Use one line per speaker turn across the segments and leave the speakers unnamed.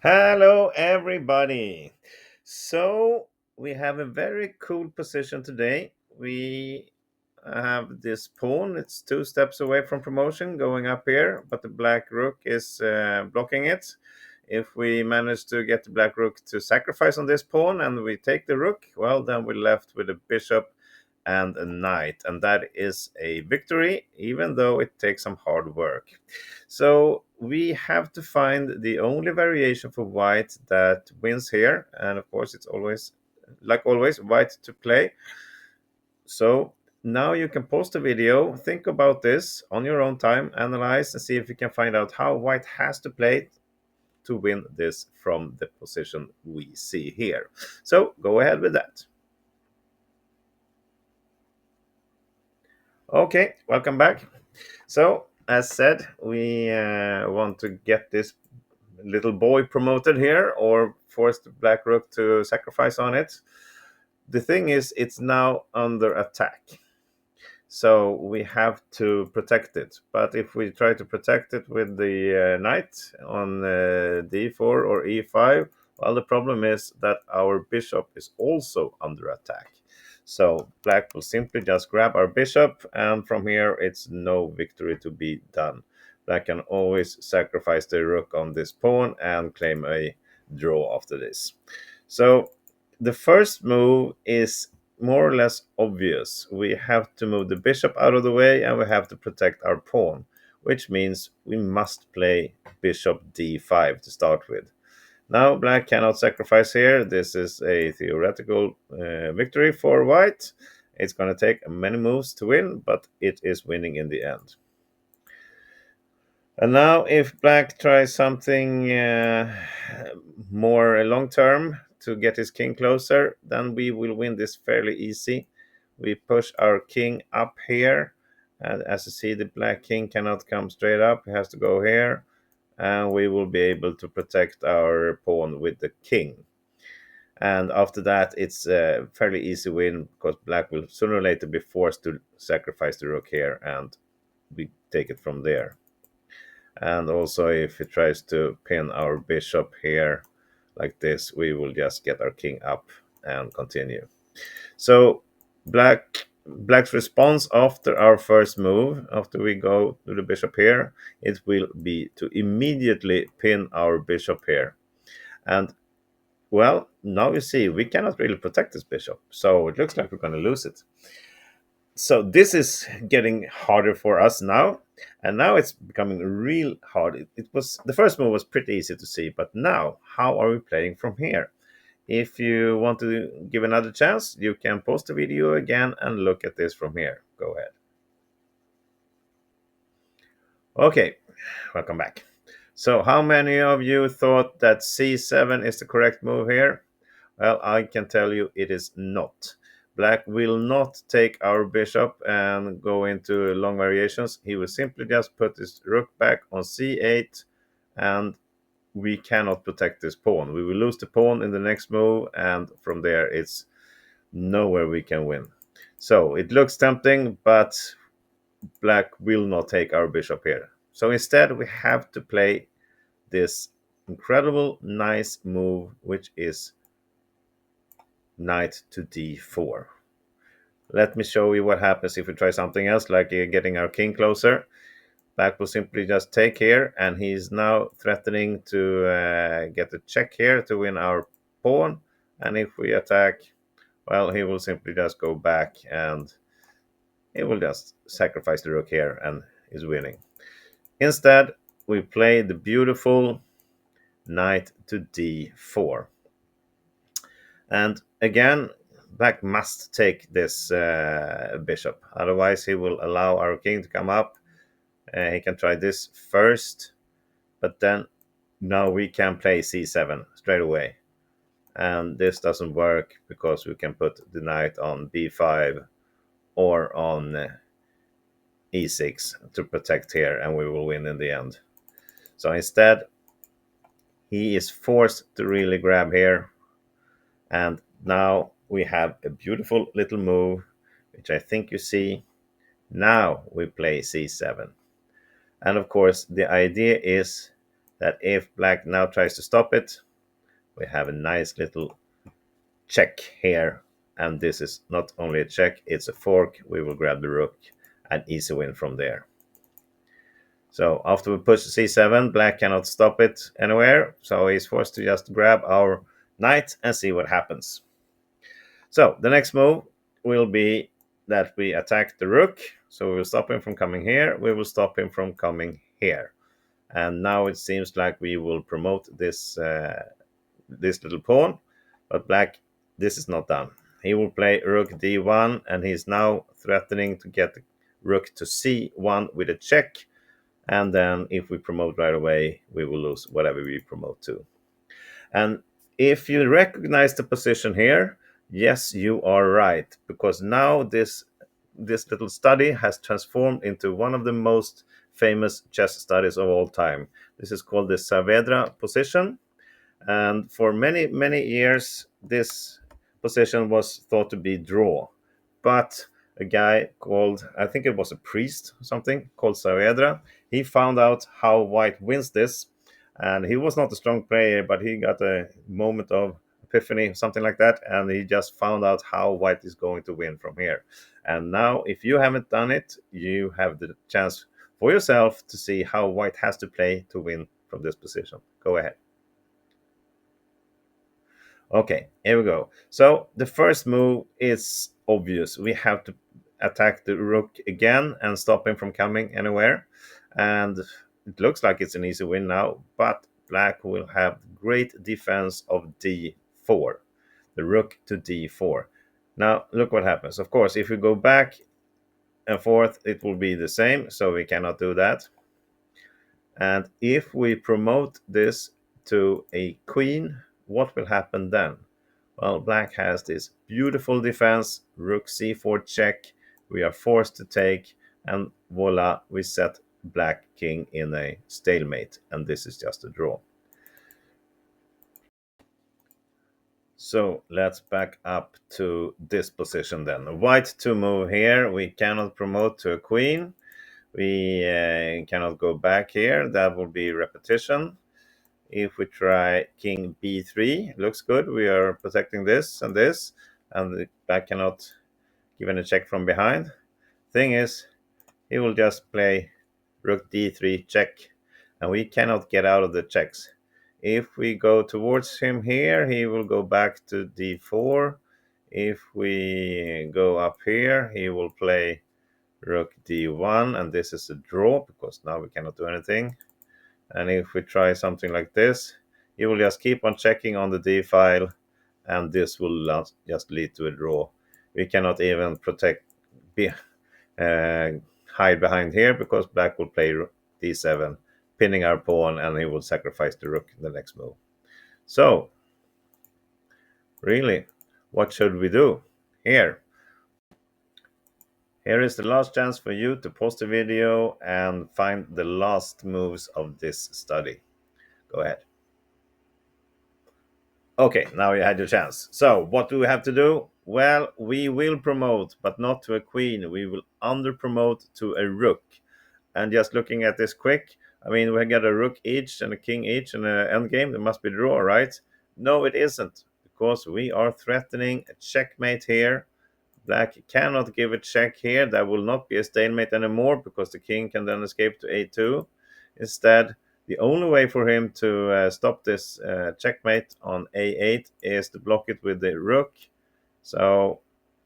Hello, everybody. So, we have a very cool position today. We have this pawn, it's two steps away from promotion going up here, but the black rook is blocking it. If we manage to get the black rook to sacrifice on this pawn and we take the rook, well, then we're left with a bishop and a knight, and that is a victory, even though it takes some hard work. So we have to find the only variation for white that wins here, and of course, it's always, like always, white to play. So now you can post a video, think about this on your own time, analyze, and see if you can find out how white has to play to win this from the position we see here. So go ahead with that. Okay, welcome back. So, as said, we want to get this little boy promoted here or force the black rook to sacrifice on it. The thing is, it's now under attack. So we have to protect it. But if we try to protect it with the knight on d4 or e5, well, the problem is that our bishop is also under attack. So black will simply just grab our bishop, and from here it's no victory to be done. Black can always sacrifice the rook on this pawn and claim a draw after this. So the first move is more or less obvious. We have to move the bishop out of the way and we have to protect our pawn, which means we must play bishop d5 to start with. Now, black cannot sacrifice here. This is a theoretical victory for white. It's going to take many moves to win, but it is winning in the end. And now, if black tries something more long term to get his king closer, then we will win this fairly easy. We push our king up here. And as you see, the black king cannot come straight up, he has to go here. And we will be able to protect our pawn with the king. And after that, it's a fairly easy win because black will sooner or later be forced to sacrifice the rook here, and we take it from there. And also, if he tries to pin our bishop here like this, we will just get our king up and continue. So black's response after our first move, after we go to the bishop here, it will be to immediately pin our bishop here. And well, now you see we cannot really protect this bishop, so it looks like we're going to lose it. So this is getting harder for us now, and now it's becoming real hard. It was the first move was pretty easy to see, but now how are we playing from here? If you want to give another chance, you can post the video again and look at this from here. Go ahead. Okay, welcome back. So how many of you thought that c7 is the correct move here? Well, I can tell you it is not. Black will not take our bishop and go into long variations. He will simply just put his rook back on c8, and we cannot protect this pawn. We will lose the pawn in the next move, and from there it's nowhere we can win. So it looks tempting, but black will not take our bishop here. So instead we have to play this incredible nice move, which is knight to d4. Let me show you what happens if we try something else, like getting our king closer. Black will simply just take here, and he's now threatening to get a check here to win our pawn. And if we attack, well, he will simply just go back and he will just sacrifice the rook here and is winning. Instead, we play the beautiful knight to d4. And again, black must take this bishop. Otherwise, he will allow our king to come up. He can try this first, but then now we can play c7 straight away. And this doesn't work because we can put the knight on b5 or on e6 to protect here, and we will win in the end. So instead, he is forced to really grab here, and now we have a beautiful little move, which I think you see. Now we play c7. And of course, the idea is that if black now tries to stop it, we have a nice little check here. And this is not only a check, it's a fork. We will grab the rook, and easy win from there. So after we push c7, black cannot stop it anywhere, so he's forced to just grab our knight and see what happens. So the next move will be that we attack the rook. So we will stop him from coming here. We will stop him from coming here. And now it seems like we will promote this this little pawn. But black, this is not done. He will play rook d1, and he's now threatening to get the rook to c1 with a check. And then if we promote right away, we will lose whatever we promote to. And if you recognize the position here, yes, you are right, because now this little study has transformed into one of the most famous chess studies of all time. This is called the Saavedra position, and for many years this position was thought to be draw, but a guy called, I think it was a priest or something, called Saavedra, he found out how white wins this. And he was not a strong player, but he got a moment of epiphany, something like that, and he just found out how white is going to win from here. And now if you haven't done it, you have the chance for yourself to see how white has to play to win from this position. Go ahead. Okay, here we go. So the first move is obvious. We have to attack the rook again and stop him from coming anywhere. And it looks like it's an easy win now, but black will have great defense of d4. The rook to d4. Now look what happens. Of course, if we go back and forth, it will be the same, so we cannot do that. And if we promote this to a queen, what will happen then? Well, black has this beautiful defense, rook c4 check. We are forced to take, and voila, we set black king in a stalemate, and this is just a draw. So let's back up to this position then. White to move here. We cannot promote to a queen. We cannot go back here. That will be repetition. If we try king b3, looks good. We are protecting this, and the black cannot give any check from behind. Thing is, he will just play rook d3 check, and we cannot get out of the checks. If we go towards him here, he will go back to d4. If we go up here, he will play rook d1, and this is a draw because now we cannot do anything. And if we try something like this, he will just keep on checking on the d file, and this will just lead to a draw. We cannot even hide behind here because black will play d7, pinning our pawn, and he will sacrifice the rook in the next move. So, really, what should we do here? Here is the last chance for you to pause the video and find the last moves of this study. Go ahead. Okay, now you had your chance. So, what do we have to do? Well, we will promote, but not to a queen. We will under promote to a rook. And just looking at this quick, I mean, we get a rook each and a king each and an endgame. There must be draw, right? No, it isn't, because we are threatening a checkmate here. Black cannot give a check here. That will not be a stalemate anymore because the king can then escape to a2. Instead, the only way for him to stop this checkmate on a8 is to block it with the rook. So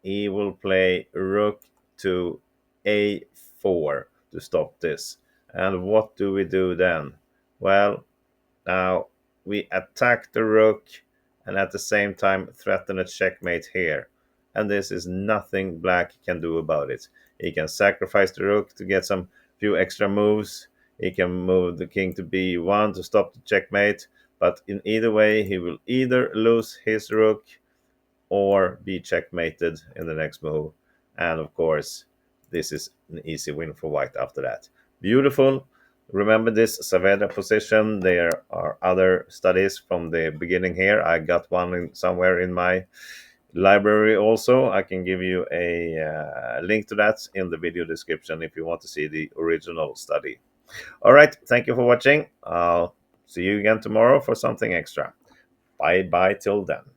he will play rook to a4 to stop this. And what do we do then? Well, now we attack the rook and at the same time threaten a checkmate here. And this is nothing black can do about it. He can sacrifice the rook to get some few extra moves. He can move the king to b1 to stop the checkmate. But in either way, he will either lose his rook or be checkmated in the next move. And of course, this is an easy win for white after that. Beautiful. Remember this Saavedra position. There are other studies from the beginning here. I got one somewhere in my library also. I can give you a link to that in the video description if you want to see the original study. All right, thank you for watching. I'll See you again tomorrow for something extra. Bye bye till then.